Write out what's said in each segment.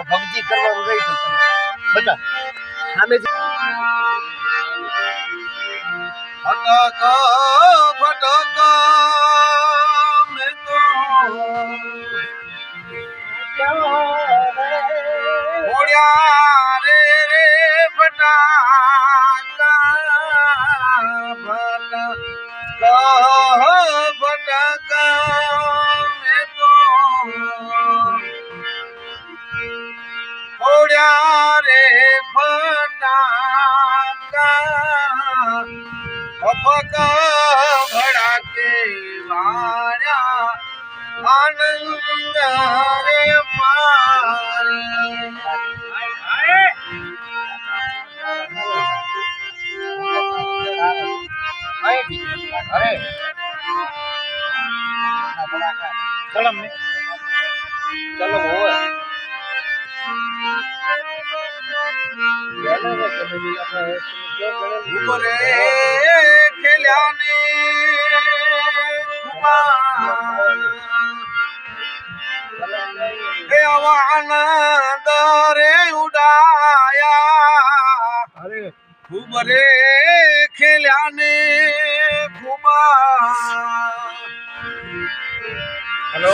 ભક્તિ કરવાનું રહી તો બતા સામે ભટક ભટક મેં તો ઓડ્યા રે રે ભટકા ભટક ભટક મેં તો ઓડ્યા રે ભટકા અપક ભડાકે વાળ્યા આનંદ રે અરે ચલમ ને ચલો હોય ઉમરે ખેલ્યાને એ આવા આનંદ રે ઉડાયા અરે ખૂબ રે ખેલ્યાને ખૂબ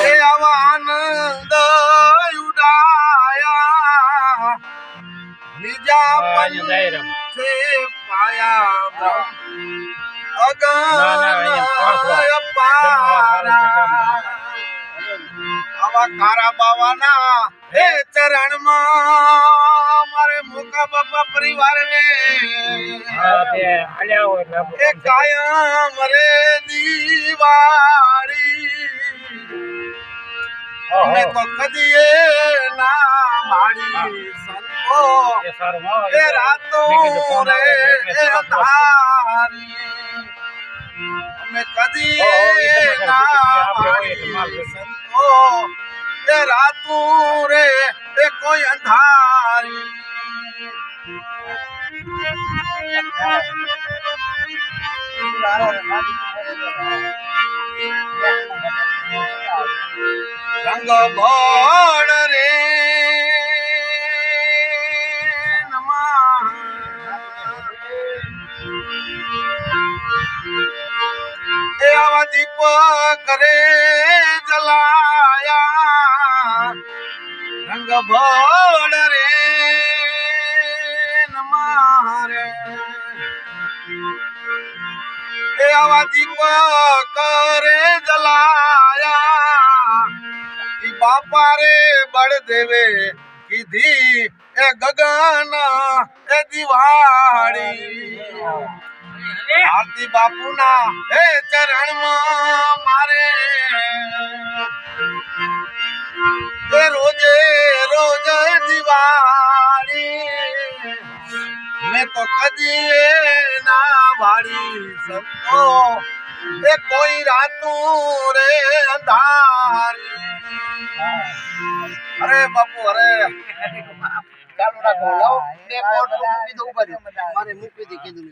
એ આવા આનંદ ઉડાયા નિજા પંથે પાયા આવા કારા બાવાના હે ચરણમાં મારે મોકા બાપા પરિવારને એ કાયમ રે દીવાળી અમે તો કદીએ ના માડી સંતો એ રાતો રે અંધારી અમે કદીએ ના માડી સંતો એ રાતો રે એ કોઈ અંધારી રંગ ભોળ રે નમા એ આવા દીપક રે જલાયા રંગ ભોળ રે નમા રે એ આવા દીપક રે જલાયા બાપા રે બળદેવે કીધી એ ગગન એ દિવાળી આરતી બાપુના એ ચરણમાં મારે એ રોજે રોજ દિવાળી મેં તો કદી ના વાળી સંતો એ કોઈ રાતું રે અંધારી અરે બાપુ અરે ચાલો રાખો લાવો બે કોટ મૂકી દઉં ઉપર મારે મૂકી દી કીધું